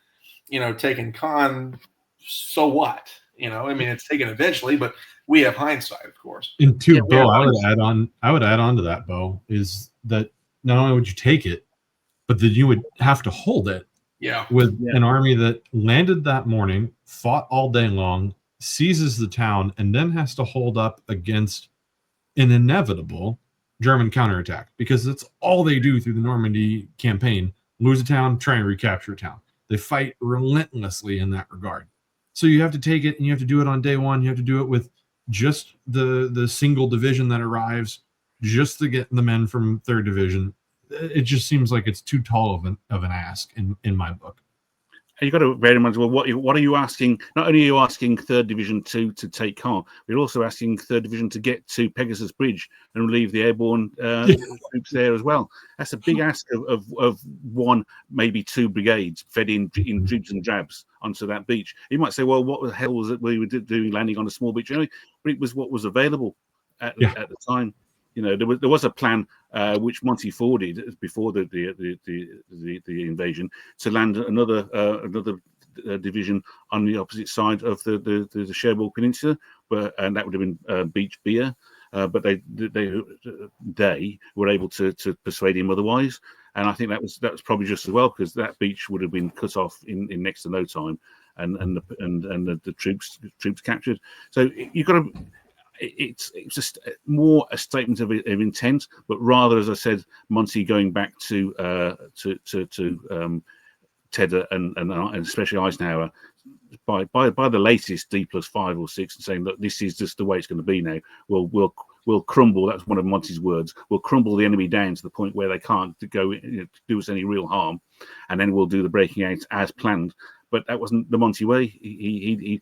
you know, taken Caen, so what? You know, I mean, it's taken eventually, but we have hindsight, of course. And Bo, I would add on to that, Bo, is that not only would you take it, but then you would have to hold it. With an army that landed that morning, fought all day long, seizes the town, and then has to hold up against an inevitable German counterattack, because that's all they do through the Normandy campaign. lose a town, try and recapture a town. They fight relentlessly in that regard. So you have to take it and you have to do it on day one. You have to do it with just the single division that arrives, just to get the men from third division. It just seems like it's too tall of an ask in my book. You've got to bear in mind, well, what are you asking? Not only are you asking third division to take Caen, we're also asking third division to get to Pegasus Bridge and relieve the airborne troops there as well. That's a big ask of one, maybe two brigades fed in dribs and drabs onto that beach. You might say, well, what the hell was it we were doing landing on a small beach? But it was what was available at the time. There was a plan which Monty forwarded before the invasion to land another division on the opposite side of the Cherbourg Peninsula, and that would have been Beach Beer. But they were able to persuade him otherwise, and I think that was probably just as well, because that beach would have been cut off in next to no time, and the troops captured. So you've got to. It's just more a statement of intent, but rather, as I said, Monty going back to Tedder and especially Eisenhower by the latest D+5 or 6, and saying that this is just the way it's going to be now. We'll crumble. That's one of Monty's words. We'll crumble the enemy down to the point where they can't do us any real harm, and then we'll do the breaking out as planned. But that wasn't the Monty way.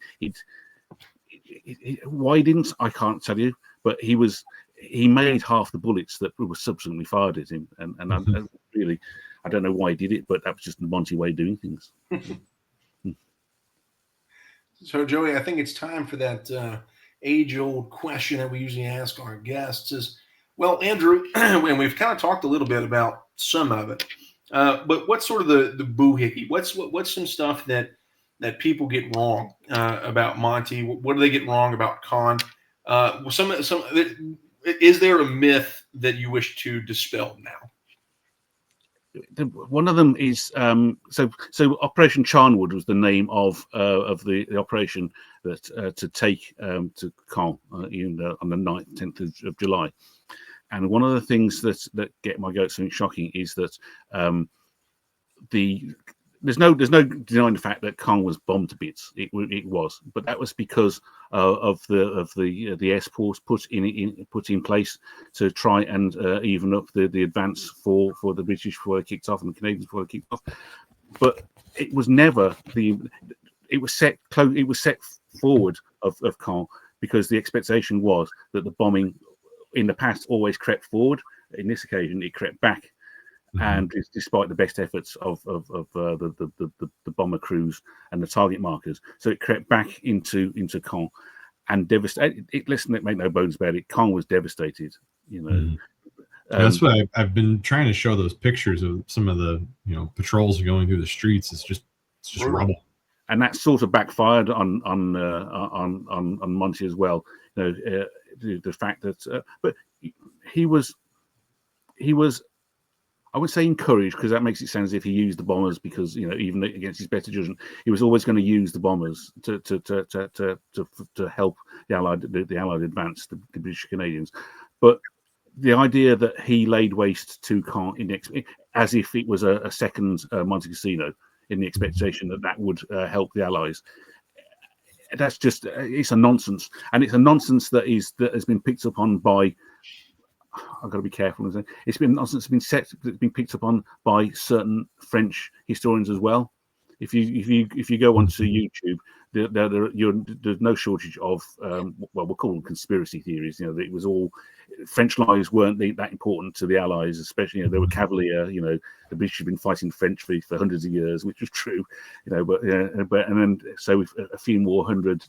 Why didn't I can't tell you, but he made half the bullets that were subsequently fired at him, and I don't know why he did it, but that was just the Monty way of doing things. So Joey, I think it's time for that age-old question that we usually ask our guests is, well, Andrew, and we've kind of talked a little bit about some of it, but what's sort of the boohickey? What's some stuff that people get wrong about Monty? What do they get wrong about Caen? Is there a myth that you wish to dispel now? One of them is so Operation Charnwood was the name of the operation that to take to Caen on the 9th, 10th of July. And one of the things that get my goat something shocking is that there's no denying the fact that Caen was bombed to bits. It was, but that was because of the air support put in place to try and even up the advance for the British before they kicked off and the Canadians before they kicked off. But it was never it was set forward of Caen, because the expectation was that the bombing in the past always crept forward. In this occasion, it crept back. And despite the best efforts of the bomber crews and the target markers, so it crept back into Caen and devastated. Let's make no bones about it. Caen was devastated. That's why I've been trying to show those pictures of some of the patrols going through the streets. It's just rubble, and that sort of backfired on Monty as well. The fact that, but he was. I would say encouraged, because that makes it sound as if he used the bombers because even against his better judgment, he was always going to use the bombers to help the Allied advance, the British Canadians. But the idea that he laid waste to Caen as if it was a second Monte Cassino, in the expectation that would help the Allies, that's just it's a nonsense, and it's a nonsense that has been picked up on by. I've got to be careful. It's been nonsense. It's been picked up on by certain French historians as well. If you go onto YouTube, there's no shortage of we'll call them conspiracy theories. It was all French lies weren't that important to the Allies, especially they were Cavalier. The British had been fighting French for hundreds of years, which was true. But and then so a few more hundred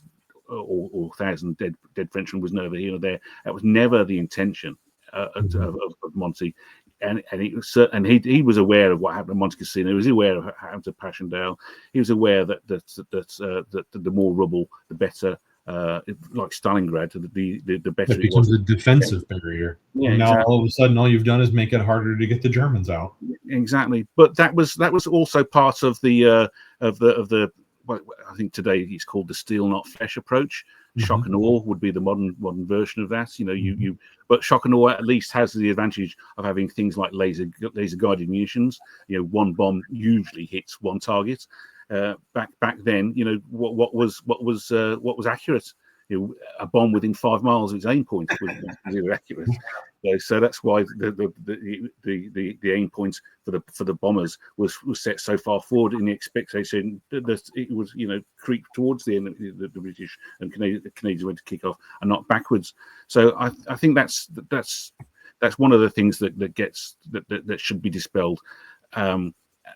or thousand dead Frenchmen was never here or there. That was never the intention. Of Monty, and he was aware of what happened at Monte Cassino. He was aware of what happened to Passchendaele. He was aware that the more rubble, the better. Like Stalingrad, the better it becomes a defensive barrier. Yeah, now exactly. All of a sudden, all you've done is make it harder to get the Germans out. Exactly, but that was also part of the. Well, I think today it's called the steel not flesh approach. Shock and awe would be the modern version of that. But shock and awe at least has the advantage of having things like laser guided munitions. One bomb usually hits one target. Back then, what was accurate? A bomb within 5 miles of its aim point was accurate. So that's why the aim point for the bombers was set so far forward in the expectation that it would creep towards the enemy, the British and Canadians went to kick off and not backwards. So I think that's one of the things that should be dispelled.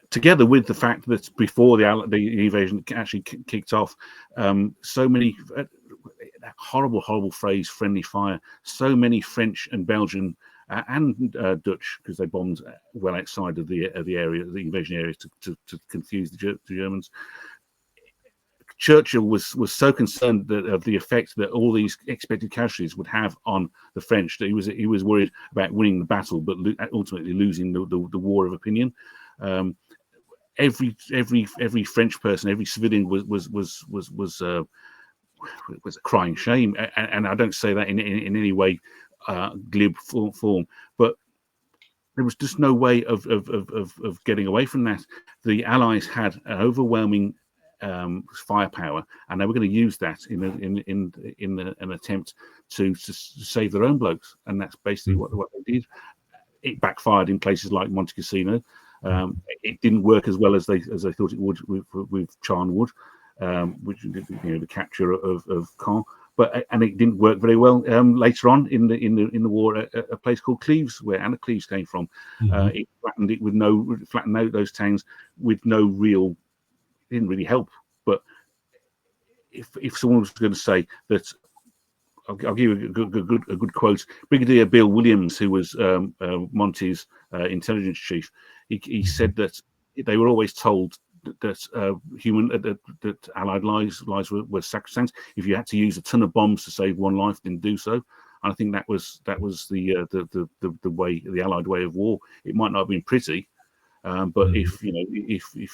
Together with the fact that before the invasion actually kicked off, so many horrible phrase, friendly fire. So many French and Belgian and Dutch, because they bombed well outside of the area, the invasion area, to confuse the Germans. Churchill was so concerned of the effect that all these expected casualties would have on the French that he was worried about winning the battle, but ultimately losing the war of opinion. Every French person, every civilian was a crying shame, and I don't say that in any way glib form, but there was just no way of getting away from that. The Allies had an overwhelming firepower, and they were going to use that in an attempt to save their own blokes, and that's basically what they did. It backfired in places like Monte Cassino. It didn't work as well as they thought it would with Caen would. Which the capture of Caen, and it didn't work very well later on in the war at a place called Cleves, where Anna Cleves came from. It flattened out those towns with no real, didn't really help. But if someone was going to say that, I'll give you a good quote. Brigadier Bill Williams, who was Monty's intelligence chief, he said that they were always told that Allied lives were sacrosanct. If you had to use a ton of bombs to save one life, then do so. And I think that was the way, the Allied way of war. It might not have been pretty, but if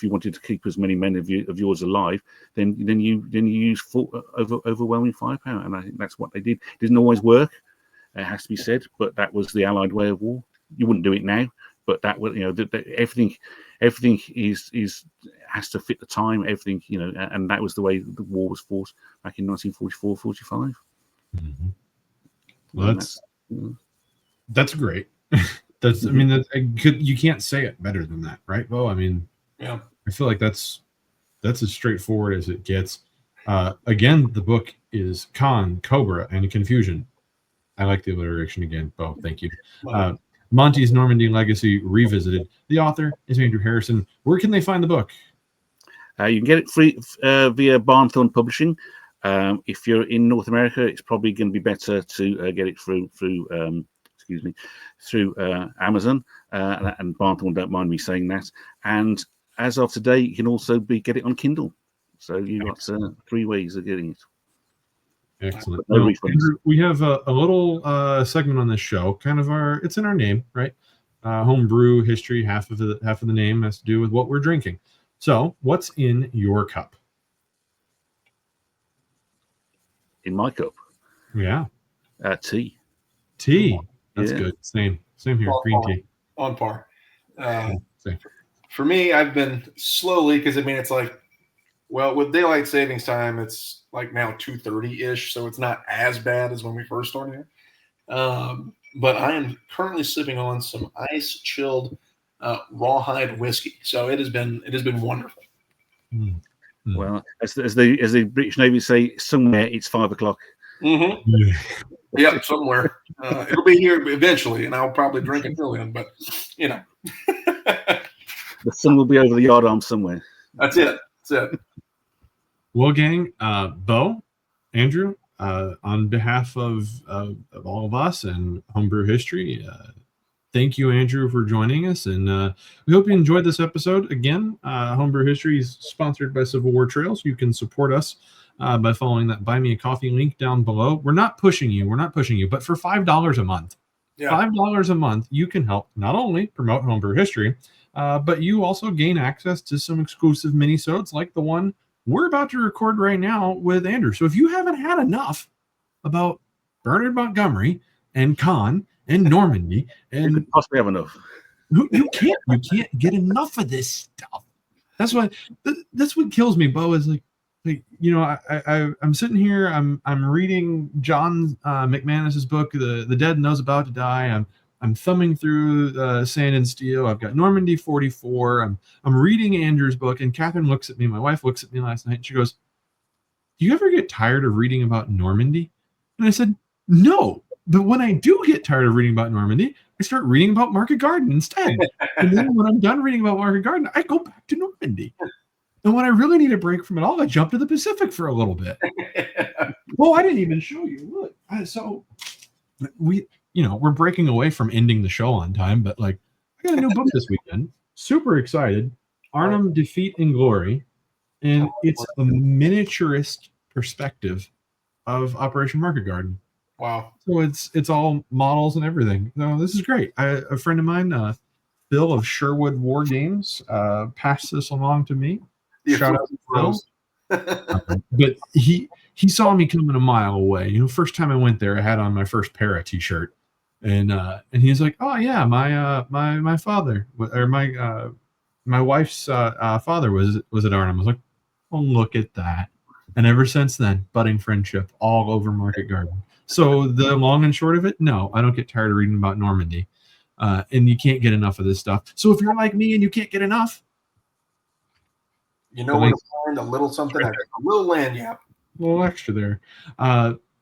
you wanted to keep as many men of yours alive, then you use overwhelming firepower, and I think that's what they did. It didn't always work, it has to be said, but that was the Allied way of war. You wouldn't do it now, but that was everything has to fit the time. Everything and that was the way the war was fought back in 1944-45. Well, that's great. That's, I mean, you can't say it better than that, right? Well, I mean, yeah, I feel like that's as straightforward as it gets. Again, the book is Caen, Cobra, and Confusion. I like the alliteration again, Bo. Thank you. Monty's Normandy Legacy Revisited. The author is Andrew Harrison. Where can they find the book? You can get it free via Barnthorne Publishing. If you're in North America, it's probably going to be better to get it through Amazon, and Barnthorne don't mind me saying that. And as of today, you can also get it on Kindle. So you've got 3 ways of getting it. Excellent. Well, Andrew, we have a little segment on this show, kind of it's in our name, right? Homebrew history. Half of the name has to do with what we're drinking. So, what's in your cup? In my cup, yeah, tea. Tea. That's good. Same here. Green tea. On par. For me, I've been slowly, because I mean, it's like, well, with daylight savings time, it's like now 2:30-ish, so it's not as bad as when we first started here. But I am currently sipping on some ice-chilled rawhide whiskey, so it has been wonderful. Well, as the British Navy say, somewhere it's 5 o'clock. Yep, somewhere. It'll be here eventually, and I'll probably drink until then. But the sun will be over the yardarm somewhere. That's it. Well, gang, Bo, Andrew, on behalf of all of us and Homebrew History, thank you, Andrew, for joining us, and we hope you enjoyed this episode. Again, Homebrew History is sponsored by Civil War Trails. You can support us by following that Buy Me a Coffee link down below. We're not pushing you, but for $5 a month, $5 a month, you can help not only promote Homebrew History, but you also gain access to some exclusive mini-sodes like the one we're about to record right now with Andrew. So if you haven't had enough about Bernard Montgomery and Caen and Normandy, You and could possibly have enough. you can't get enough of this stuff. That's what kills me, Bo. Is like I'm sitting here, I'm reading John McManus's book, the Dead and Those About to Die. I'm thumbing through Sand and Steel. I've got Normandy 44. I'm reading Andrew's book, and Catherine looks at me. My wife looks at me last night, and she goes, "Do you ever get tired of reading about Normandy?" And I said, "No, but when I do get tired of reading about Normandy, I start reading about Market Garden instead. And then when I'm done reading about Market Garden, I go back to Normandy. And when I really need a break from it all, I jump to the Pacific for a little bit." Well, I didn't even show you. Look, so we're breaking away from ending the show on time, but like, I got a new book this weekend. Super excited. Arnhem, Defeat and Glory. And it's a miniaturist perspective of Operation Market Garden. Wow. So it's all models and everything. No, this is great. A friend of mine, Phil of Sherwood War Games, passed this along to me. Shout out to Phil. But he saw me coming a mile away. First time I went there, I had on my first para t-shirt, and he's like, "Oh yeah, my father or my wife's father was at Arnhem." I was like, "Oh, look at that!" And ever since then, budding friendship all over Market Garden. So the long and short of it, no, I don't get tired of reading about Normandy, and you can't get enough of this stuff. So if you're like me and you can't get enough, you know where to find a little something extra, a little lanyard, a little extra there.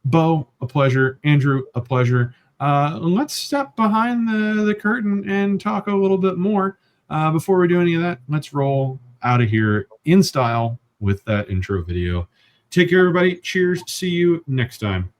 Bo, a pleasure. Andrew, a pleasure. Let's step behind the curtain and talk a little bit more. Before we do any of that, let's roll out of here in style with that intro video. Take care, everybody. Cheers. See you next time.